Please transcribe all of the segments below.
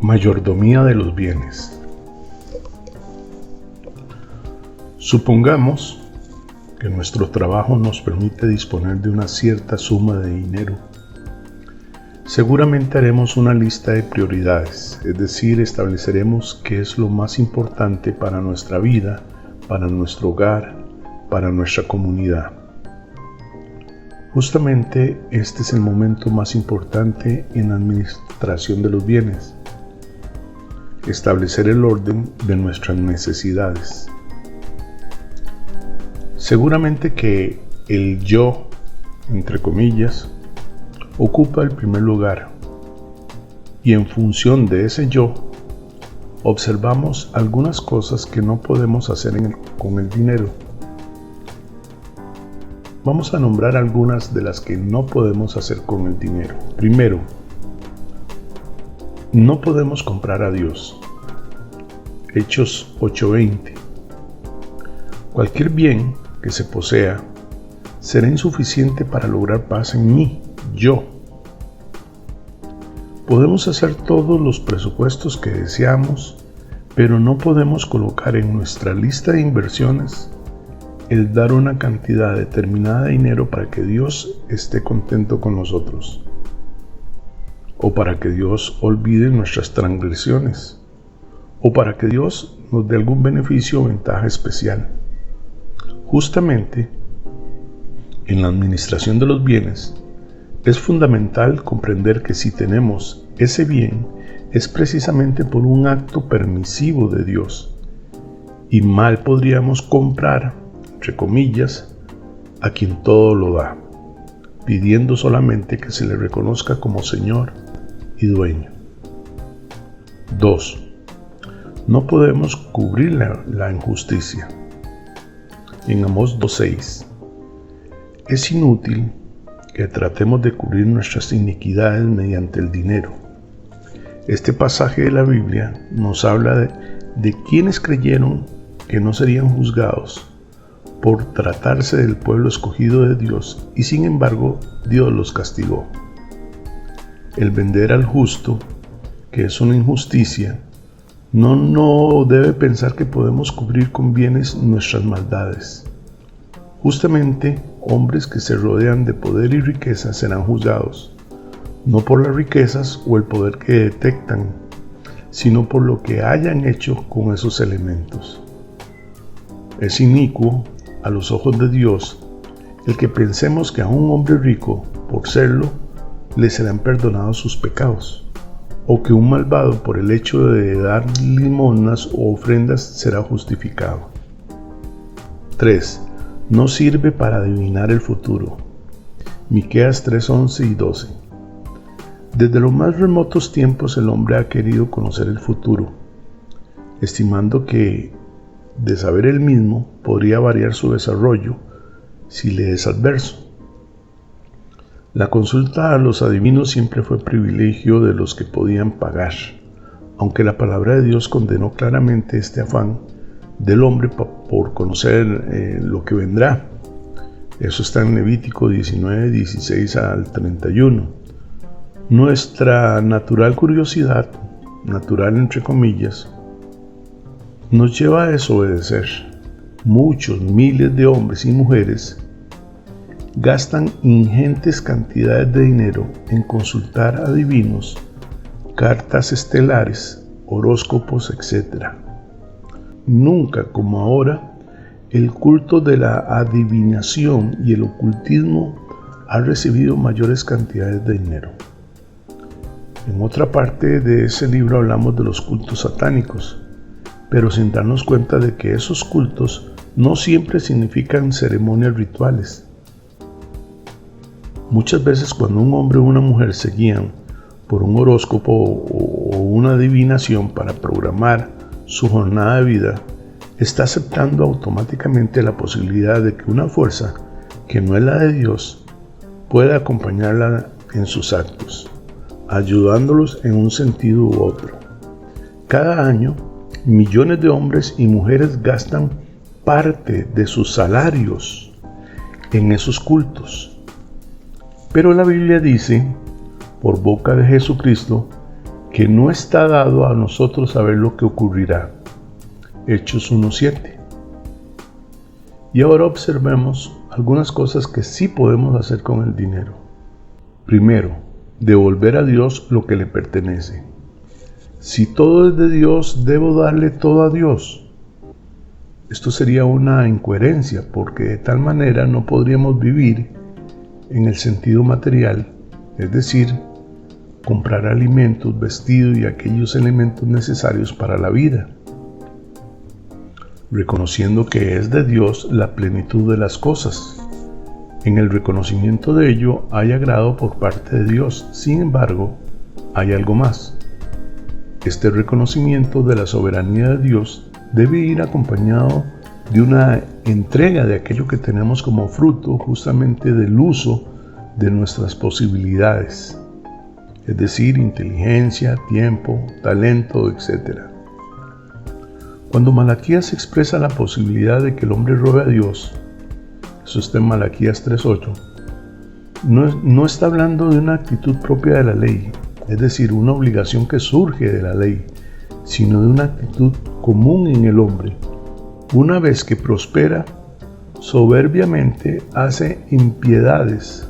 Mayordomía de los bienes. Supongamos que nuestro trabajo nos permite disponer de una cierta suma de dinero. Seguramente haremos una lista de prioridades, es decir, estableceremos qué es lo más importante para nuestra vida, para nuestro hogar, para nuestra comunidad. Justamente este es el momento más importante en la administración de los bienes. Establecer el orden de nuestras necesidades. Seguramente que el yo, entre comillas, ocupa el primer lugar, y en función de ese yo, observamos algunas cosas que no podemos hacer con el dinero. Vamos a nombrar algunas de las que no podemos hacer con el dinero. Primero, no podemos comprar a Dios. Hechos 8:20. Cualquier bien que se posea será insuficiente para lograr paz en mí, yo. Podemos hacer todos los presupuestos que deseamos, pero no podemos colocar en nuestra lista de inversiones el dar una cantidad determinada de dinero para que Dios esté contento con nosotros, o para que Dios olvide nuestras transgresiones, o para que Dios nos dé algún beneficio o ventaja especial. Justamente, en la administración de los bienes, es fundamental comprender que si tenemos ese bien, es precisamente por un acto permisivo de Dios, y mal podríamos comprar, entre comillas, a quien todo lo da, pidiendo solamente que se le reconozca como Señor y Dueño. 2. No podemos cubrir la injusticia. En Amós 2:6. Es inútil que tratemos de cubrir nuestras iniquidades mediante el dinero. Este pasaje de la Biblia nos habla de quienes creyeron que no serían juzgados por tratarse del pueblo escogido de Dios, y sin embargo Dios los castigó. El vender al justo, que es una injusticia, no debe pensar que podemos cubrir con bienes nuestras maldades. Justamente, hombres que se rodean de poder y riqueza serán juzgados, no por las riquezas o el poder que detectan, sino por lo que hayan hecho con esos elementos. Es inicuo a los ojos de Dios el que pensemos que a un hombre rico, por serlo, le serán perdonados sus pecados, o que un malvado por el hecho de dar limosnas o ofrendas será justificado. 3. No sirve para adivinar el futuro. Miqueas 3:11 y 12. Desde los más remotos tiempos el hombre ha querido conocer el futuro, estimando que de saber el mismo podría variar su desarrollo si le es adverso. La consulta a los adivinos siempre fue privilegio de los que podían pagar, aunque la palabra de Dios condenó claramente este afán del hombre por conocer lo que vendrá. Eso está en Levítico 19, 16 al 31. Nuestra natural curiosidad, natural entre comillas, nos lleva a desobedecer. Muchos miles de hombres y mujeres gastan ingentes cantidades de dinero en consultar adivinos, cartas estelares, horóscopos, etc. Nunca como ahora, el culto de la adivinación y el ocultismo ha recibido mayores cantidades de dinero. En otra parte de ese libro hablamos de los cultos satánicos, pero sin darnos cuenta de que esos cultos no siempre significan ceremonias rituales. Muchas veces cuando un hombre o una mujer se guían por un horóscopo o una adivinación para programar su jornada de vida, está aceptando automáticamente la posibilidad de que una fuerza que no es la de Dios pueda acompañarla en sus actos, ayudándolos en un sentido u otro. Cada año, millones de hombres y mujeres gastan parte de sus salarios en esos cultos. Pero la Biblia dice, por boca de Jesucristo, que no está dado a nosotros saber lo que ocurrirá. Hechos 1:7. Y ahora observemos algunas cosas que sí podemos hacer con el dinero. Primero, devolver a Dios lo que le pertenece. Si todo es de Dios, debo darle todo a Dios. Esto sería una incoherencia, porque de tal manera no podríamos vivir en el sentido material, es decir, comprar alimentos, vestidos y aquellos elementos necesarios para la vida, reconociendo que es de Dios la plenitud de las cosas. En el reconocimiento de ello hay agrado por parte de Dios. Sin embargo, hay algo más. Este reconocimiento de la soberanía de Dios debe ir acompañado de una entrega de aquello que tenemos como fruto justamente del uso de nuestras posibilidades, es decir, inteligencia, tiempo, talento, etc. Cuando Malaquías expresa la posibilidad de que el hombre robe a Dios, eso está en Malaquías 3:8, no está hablando de una actitud propia de la ley, es decir, una obligación que surge de la ley, sino de una actitud común en el hombre. Una vez que prospera, soberbiamente hace impiedades,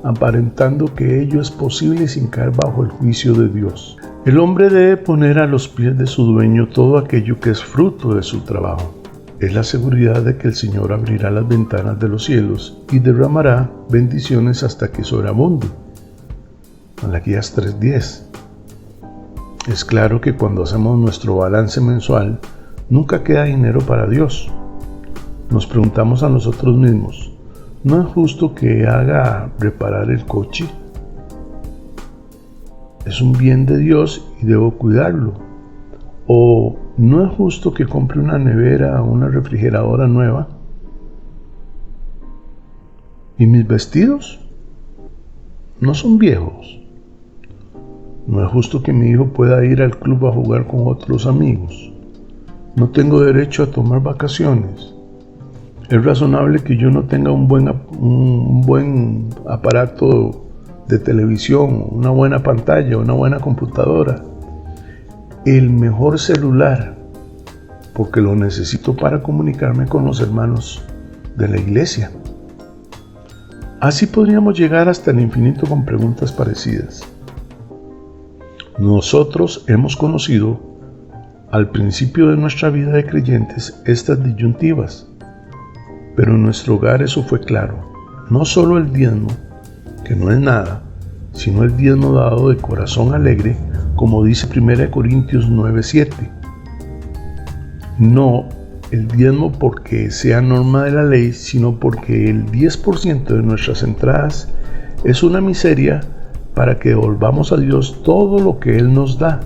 aparentando que ello es posible sin caer bajo el juicio de Dios. El hombre debe poner a los pies de su dueño todo aquello que es fruto de su trabajo. Es la seguridad de que el Señor abrirá las ventanas de los cielos y derramará bendiciones hasta que sobreabunde. Malaquías 3:10. Es claro que cuando hacemos nuestro balance mensual, nunca queda dinero para Dios. Nos preguntamos a nosotros mismos, ¿no es justo que haga reparar el coche? Es un bien de Dios y debo cuidarlo. ¿O no es justo que compre una nevera o una refrigeradora nueva? ¿Y mis vestidos? ¿No son viejos? ¿No es justo que mi hijo pueda ir al club a jugar con otros amigos? ¿No tengo derecho a tomar vacaciones? ¿Es razonable que yo no tenga un buen aparato de televisión, una buena pantalla, una buena computadora, el mejor celular, porque lo necesito para comunicarme con los hermanos de la iglesia? Así podríamos llegar hasta el infinito con preguntas parecidas. Nosotros hemos conocido al principio de nuestra vida de creyentes estas disyuntivas, pero en nuestro hogar eso fue claro. No solo el diezmo, que no es nada, sino el diezmo dado de corazón alegre, como dice 1 Corintios 9:7. No el diezmo porque sea norma de la ley, sino porque el 10% de nuestras entradas es una miseria para que devolvamos a Dios todo lo que Él nos da,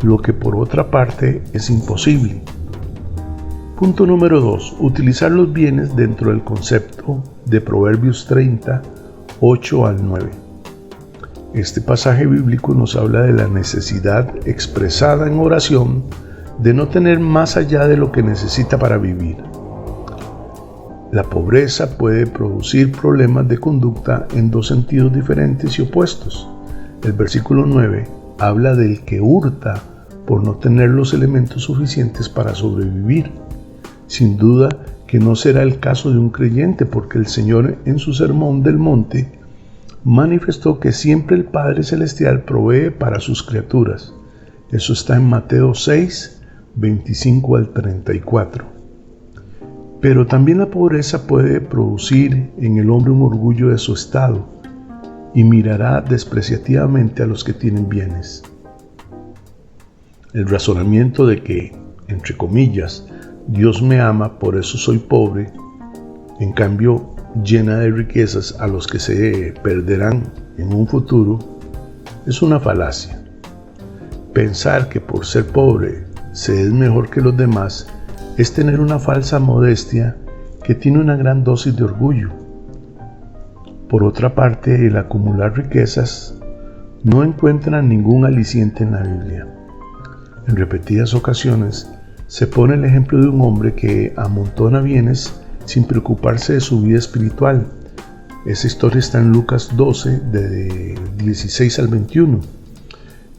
lo que por otra parte es imposible. Punto número 2. Utilizar los bienes dentro del concepto de Proverbios 30, 8 al 9. Este pasaje bíblico nos habla de la necesidad expresada en oración de no tener más allá de lo que necesita para vivir. La pobreza puede producir problemas de conducta en dos sentidos diferentes y opuestos. El versículo 9 habla del que hurta por no tener los elementos suficientes para sobrevivir. Sin duda que no será el caso de un creyente, porque el Señor en su sermón del monte manifestó que siempre el Padre Celestial provee para sus criaturas. Eso está en Mateo 6, 25 al 34. Pero también la pobreza puede producir en el hombre un orgullo de su estado y mirará despreciativamente a los que tienen bienes. El razonamiento de que, entre comillas, Dios me ama, por eso soy pobre, en cambio llena de riquezas a los que se perderán en un futuro, es una falacia. Pensar que por ser pobre se es mejor que los demás es tener una falsa modestia que tiene una gran dosis de orgullo. Por otra parte, el acumular riquezas no encuentra ningún aliciente en la Biblia. En repetidas ocasiones se pone el ejemplo de un hombre que amontona bienes sin preocuparse de su vida espiritual. Esa historia está en Lucas 12, de 16 al 21.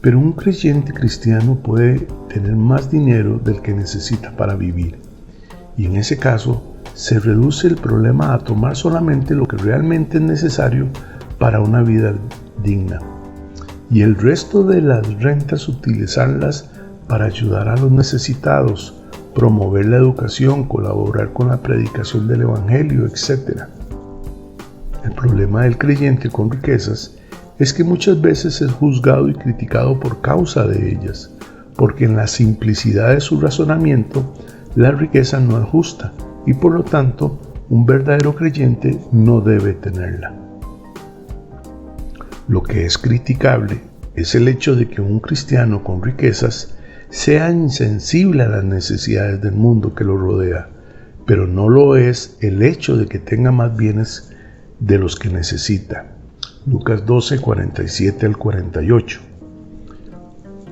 Pero un creyente cristiano puede tener más dinero del que necesita para vivir. Y en ese caso, se reduce el problema a tomar solamente lo que realmente es necesario para una vida digna. Y el resto de las rentas utilizarlas para ayudar a los necesitados, promover la educación, colaborar con la predicación del evangelio, etc. El problema del creyente con riquezas es que muchas veces es juzgado y criticado por causa de ellas, porque en la simplicidad de su razonamiento, la riqueza no es justa y por lo tanto un verdadero creyente no debe tenerla. Lo que es criticable es el hecho de que un cristiano con riquezas sea insensible a las necesidades del mundo que lo rodea, pero no lo es el hecho de que tenga más bienes de los que necesita. Lucas 12, 47 al 48.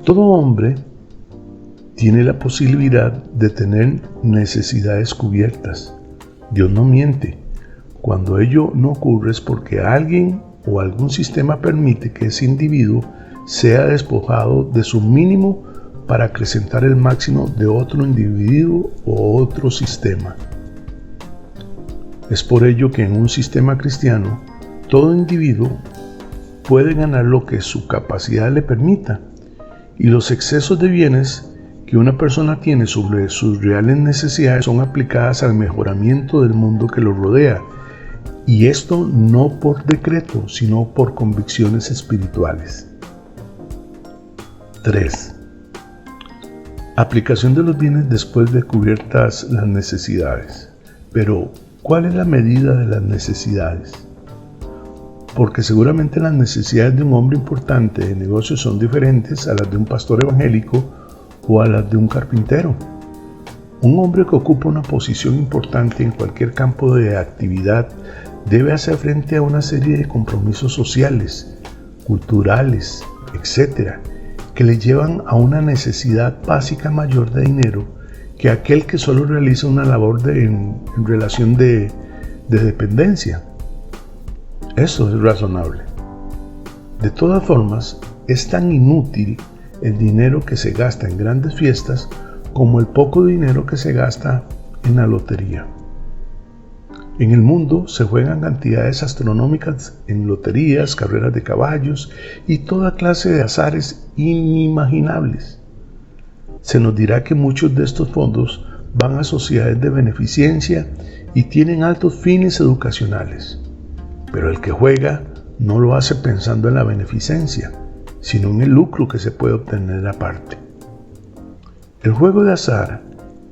Todo hombre tiene la posibilidad de tener necesidades cubiertas. Dios no miente. Cuando ello no ocurre es porque alguien o algún sistema permite que ese individuo sea despojado de su mínimo para acrecentar el máximo de otro individuo o otro sistema. Es por ello que en un sistema cristiano, todo individuo puede ganar lo que su capacidad le permita, y los excesos de bienes que una persona tiene sobre sus reales necesidades son aplicadas al mejoramiento del mundo que lo rodea, y esto no por decreto, sino por convicciones espirituales. 3. Aplicación de los bienes después de cubiertas las necesidades. Pero, ¿cuál es la medida de las necesidades? Porque seguramente las necesidades de un hombre importante de negocios son diferentes a las de un pastor evangélico o a las de un carpintero. Un hombre que ocupa una posición importante en cualquier campo de actividad debe hacer frente a una serie de compromisos sociales, culturales, etc., que le llevan a una necesidad básica mayor de dinero que aquel que solo realiza una labor en relación de dependencia. Eso es razonable. De todas formas, es tan inútil el dinero que se gasta en grandes fiestas como el poco dinero que se gasta en la lotería. En el mundo se juegan cantidades astronómicas en loterías, carreras de caballos y toda clase de azares inimaginables. Se nos dirá que muchos de estos fondos van a sociedades de beneficencia y tienen altos fines educacionales. Pero el que juega no lo hace pensando en la beneficencia, sino en el lucro que se puede obtener aparte. El juego de azar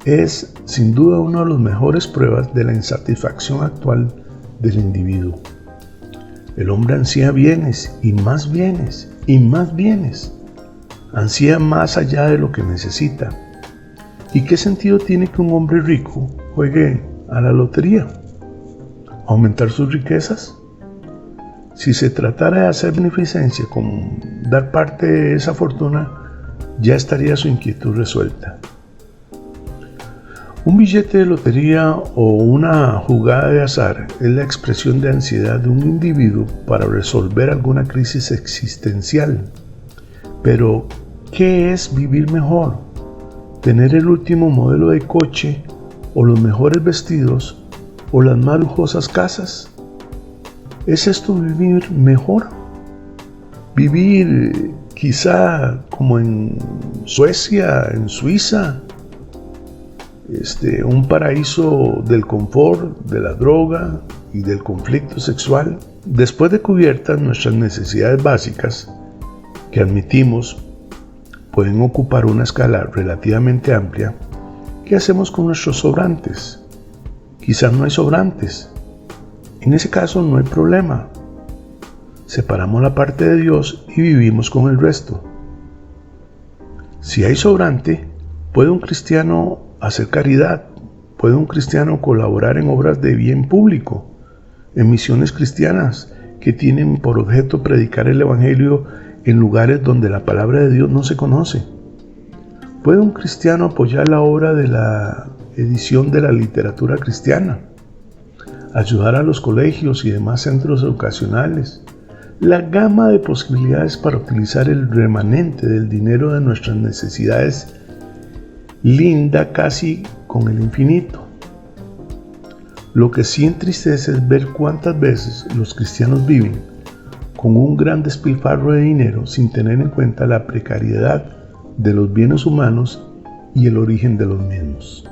es sin duda una de las mejores pruebas de la insatisfacción actual del individuo. El hombre ansía bienes y más bienes y más bienes. Ansía más allá de lo que necesita. ¿Y qué sentido tiene que un hombre rico juegue a la lotería? ¿Aumentar sus riquezas? Si se tratara de hacer beneficencia con dar parte de esa fortuna, ya estaría su inquietud resuelta. Un billete de lotería o una jugada de azar es la expresión de ansiedad de un individuo para resolver alguna crisis existencial. Pero, ¿qué es vivir mejor? ¿Tener el último modelo de coche o los mejores vestidos o las más lujosas casas? ¿Es esto vivir mejor? ¿Vivir quizá como en Suecia, en Suiza? Un paraíso del confort, de la droga y del conflicto sexual. Después de cubiertas nuestras necesidades básicas, que admitimos pueden ocupar una escala relativamente amplia, ¿qué hacemos con nuestros sobrantes? Quizás no hay sobrantes. En ese caso no hay problema. Separamos la parte de Dios y vivimos con el resto. Si hay sobrante, ¿puede un cristiano hacer caridad? ¿Puede un cristiano colaborar en obras de bien público, en misiones cristianas que tienen por objeto predicar el evangelio en lugares donde la palabra de Dios no se conoce? ¿Puede un cristiano apoyar la obra de la edición de la literatura cristiana? Ayudar a los colegios y demás centros educacionales, La gama de posibilidades para utilizar el remanente del dinero de nuestras necesidades linda casi con el infinito. Lo que sí entristece es ver cuántas veces los cristianos viven con un gran despilfarro de dinero sin tener en cuenta la precariedad de los bienes humanos y el origen de los mismos.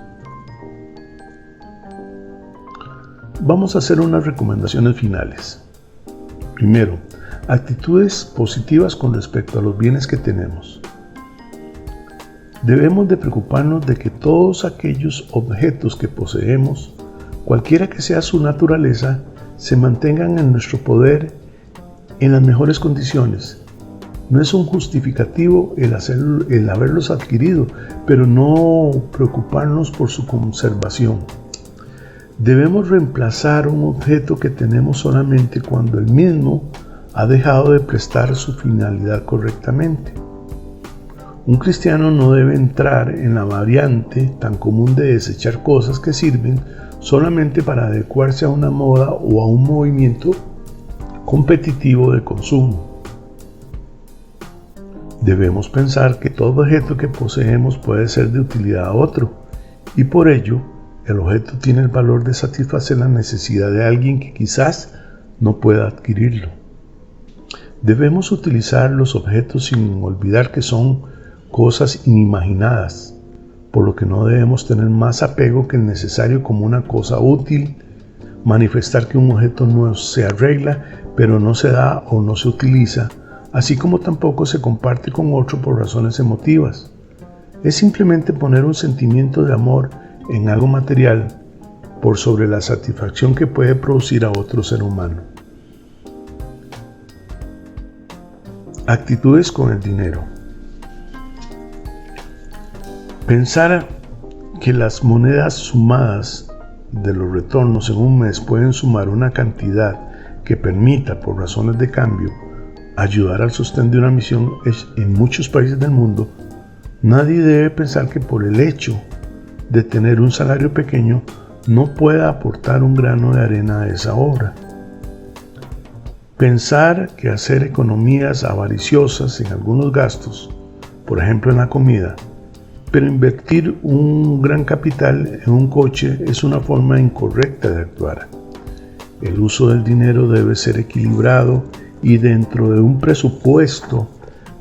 Vamos a hacer unas recomendaciones finales. Primero, actitudes positivas con respecto a los bienes que tenemos. Debemos de preocuparnos de que todos aquellos objetos que poseemos, cualquiera que sea su naturaleza, se mantengan en nuestro poder en las mejores condiciones. No es un justificativo el haberlos adquirido, pero no preocuparnos por su conservación. Debemos reemplazar un objeto que tenemos solamente cuando el mismo ha dejado de prestar su finalidad correctamente. Un cristiano no debe entrar en la variante tan común de desechar cosas que sirven solamente para adecuarse a una moda o a un movimiento competitivo de consumo. Debemos pensar que todo objeto que poseemos puede ser de utilidad a otro, y por ello el objeto tiene el valor de satisfacer la necesidad de alguien que quizás no pueda adquirirlo. Debemos utilizar los objetos sin olvidar que son cosas inimaginadas, por lo que no debemos tener más apego que el necesario como una cosa útil, manifestar que un objeto no se arregla, pero no se da o no se utiliza, así como tampoco se comparte con otro por razones emotivas. Es simplemente poner un sentimiento de amor en algo material por sobre la satisfacción que puede producir a otro ser humano. Actitudes con el dinero. Pensar que las monedas sumadas de los retornos en un mes pueden sumar una cantidad que permita, por razones de cambio, ayudar al sostén de una misión en muchos países del mundo. Nadie debe pensar que por el hecho de tener un salario pequeño no pueda aportar un grano de arena a esa obra. Pensar que hacer economías avariciosas en algunos gastos, por ejemplo en la comida, pero invertir un gran capital en un coche es una forma incorrecta de actuar. El uso del dinero debe ser equilibrado y dentro de un presupuesto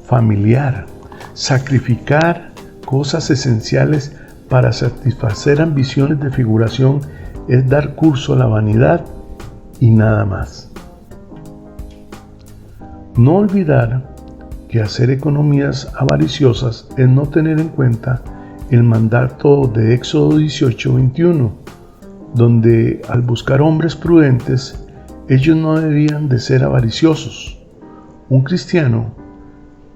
familiar. Sacrificar cosas esenciales para satisfacer ambiciones de figuración es dar curso a la vanidad y nada más. No olvidar que hacer economías avariciosas es no tener en cuenta el mandato de Éxodo 18:21, donde al buscar hombres prudentes, ellos no debían de ser avariciosos. Un cristiano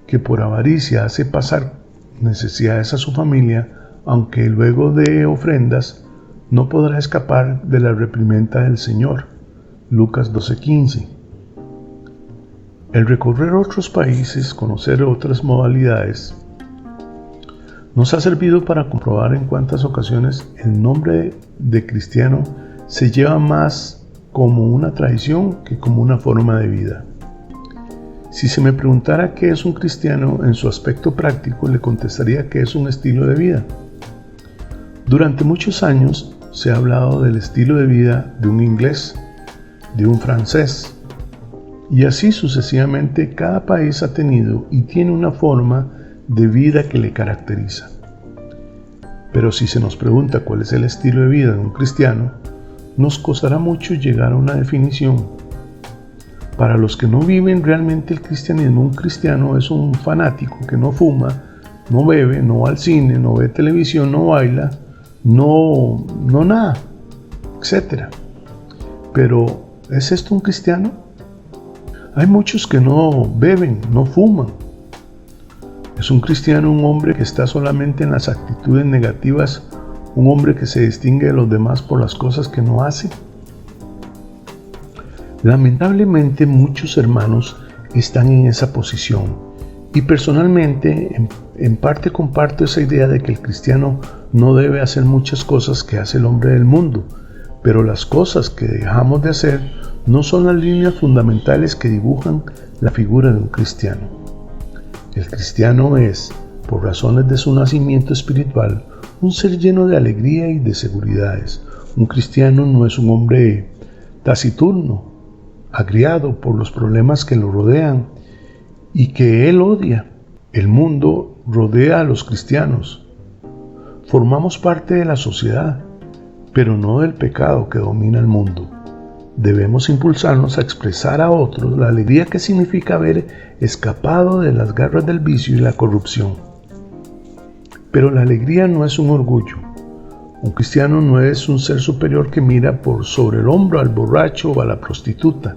que por avaricia hace pasar necesidades a su familia, aunque luego dé ofrendas, no podrá escapar de la reprimenda del Señor. Lucas 12:15. El recorrer otros países, conocer otras modalidades, nos ha servido para comprobar en cuántas ocasiones el nombre de cristiano se lleva más como una tradición que como una forma de vida. Si se me preguntara qué es un cristiano en su aspecto práctico, le contestaría que es un estilo de vida. Durante muchos años se ha hablado del estilo de vida de un inglés, de un francés, y así sucesivamente. Cada país ha tenido y tiene una forma de vida que le caracteriza. Pero si se nos pregunta cuál es el estilo de vida de un cristiano, nos costará mucho llegar a una definición. Para los que no viven realmente el cristianismo, un cristiano es un fanático que no fuma, no bebe, no va al cine, no ve televisión, no baila, no nada, etc. Pero, ¿es esto un cristiano? Hay muchos que no beben, no fuman. ¿Es un cristiano un hombre que está solamente en las actitudes negativas, un hombre que se distingue de los demás por las cosas que no hace? Lamentablemente muchos hermanos están en esa posición y personalmente en parte comparto esa idea de que el cristiano no debe hacer muchas cosas que hace el hombre del mundo, pero las cosas que dejamos de hacer no son las líneas fundamentales que dibujan la figura de un cristiano. El cristiano es, por razones de su nacimiento espiritual, un ser lleno de alegría y de seguridades. Un cristiano no es un hombre taciturno, agriado por los problemas que lo rodean y que él odia. El mundo rodea a los cristianos. Formamos parte de la sociedad, pero no del pecado que domina el mundo. Debemos impulsarnos a expresar a otros la alegría que significa haber escapado de las garras del vicio y la corrupción. Pero la alegría no es un orgullo. Un cristiano no es un ser superior que mira por sobre el hombro al borracho o a la prostituta.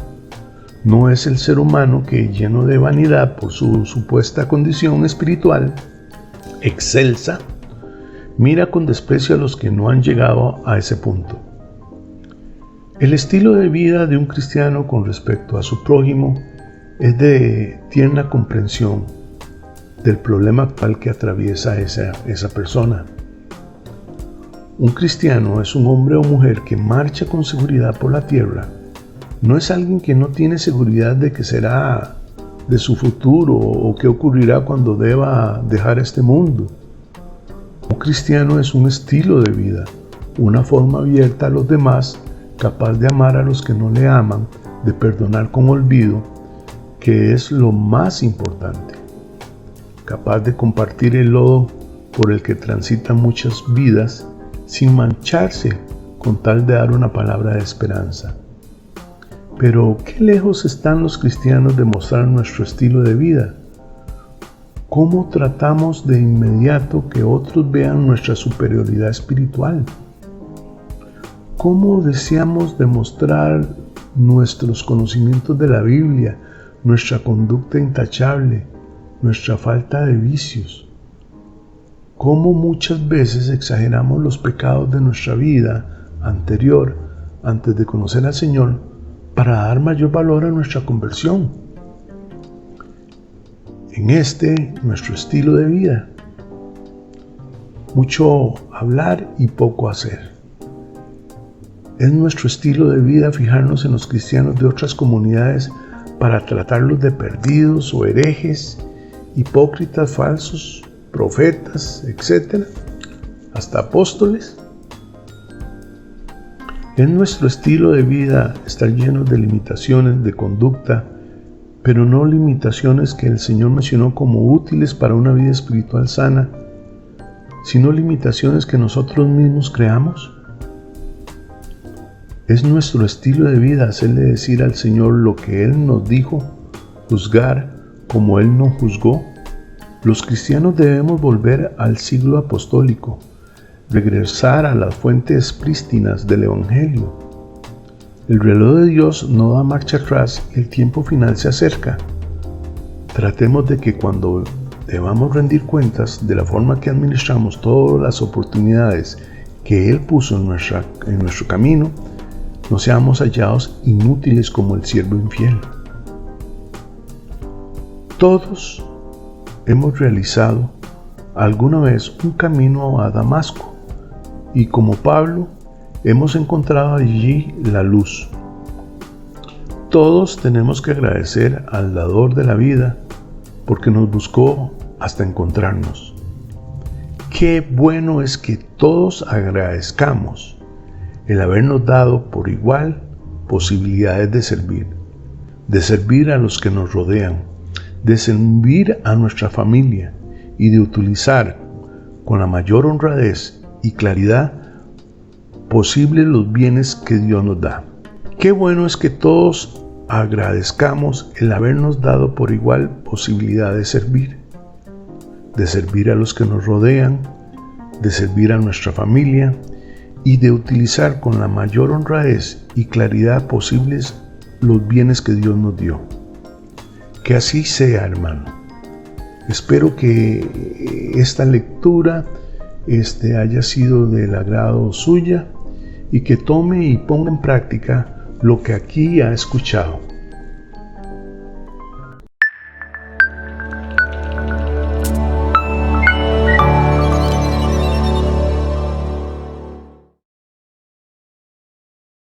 No es el ser humano que, lleno de vanidad por su supuesta condición espiritual excelsa, mira con desprecio a los que no han llegado a ese punto. El estilo de vida de un cristiano con respecto a su prójimo es de tierna comprensión del problema actual que atraviesa esa persona. Un cristiano es un hombre o mujer que marcha con seguridad por la tierra. No es alguien que no tiene seguridad de qué será de su futuro o qué ocurrirá cuando deba dejar este mundo. Un cristiano es un estilo de vida, una forma abierta a los demás, capaz de amar a los que no le aman, de perdonar con olvido, que es lo más importante, capaz de compartir el lodo por el que transitan muchas vidas sin mancharse con tal de dar una palabra de esperanza. Pero ¿qué lejos están los cristianos de mostrar nuestro estilo de vida? ¿Cómo tratamos de inmediato que otros vean nuestra superioridad espiritual? ¿Cómo deseamos demostrar nuestros conocimientos de la Biblia, nuestra conducta intachable, nuestra falta de vicios? ¿Cómo muchas veces exageramos los pecados de nuestra vida anterior, antes de conocer al Señor, para dar mayor valor a nuestra conversión? En nuestro estilo de vida, mucho hablar y poco hacer. Es nuestro estilo de vida fijarnos en los cristianos de otras comunidades para tratarlos de perdidos o herejes, hipócritas, falsos, profetas, etc., hasta apóstoles. Es nuestro estilo de vida estar llenos de limitaciones de conducta, pero no limitaciones que el Señor mencionó como útiles para una vida espiritual sana, sino limitaciones que nosotros mismos creamos. Es nuestro estilo de vida hacerle decir al Señor lo que Él nos dijo, juzgar como Él nos juzgó. Los cristianos debemos volver al siglo apostólico, regresar a las fuentes prístinas del Evangelio. El reloj de Dios no da marcha atrás y el tiempo final se acerca. Tratemos de que cuando debamos rendir cuentas de la forma que administramos todas las oportunidades que Él puso en nuestro camino, no seamos hallados inútiles como el siervo infiel. Todos hemos realizado alguna vez un camino a Damasco y como Pablo hemos encontrado allí la luz. Todos tenemos que agradecer al dador de la vida porque nos buscó hasta encontrarnos. Qué bueno es que todos agradezcamos el habernos dado por igual posibilidades de servir a los que nos rodean, de servir a nuestra familia y de utilizar con la mayor honradez y claridad posible los bienes que Dios nos da. Qué bueno es que todos agradezcamos el habernos dado por igual posibilidad de servir a los que nos rodean, de servir a nuestra familia y de utilizar con la mayor honradez y claridad posibles los bienes que Dios nos dio. Que así sea, hermano. Espero que esta lectura haya sido del agrado suya y que tome y ponga en práctica lo que aquí ha escuchado.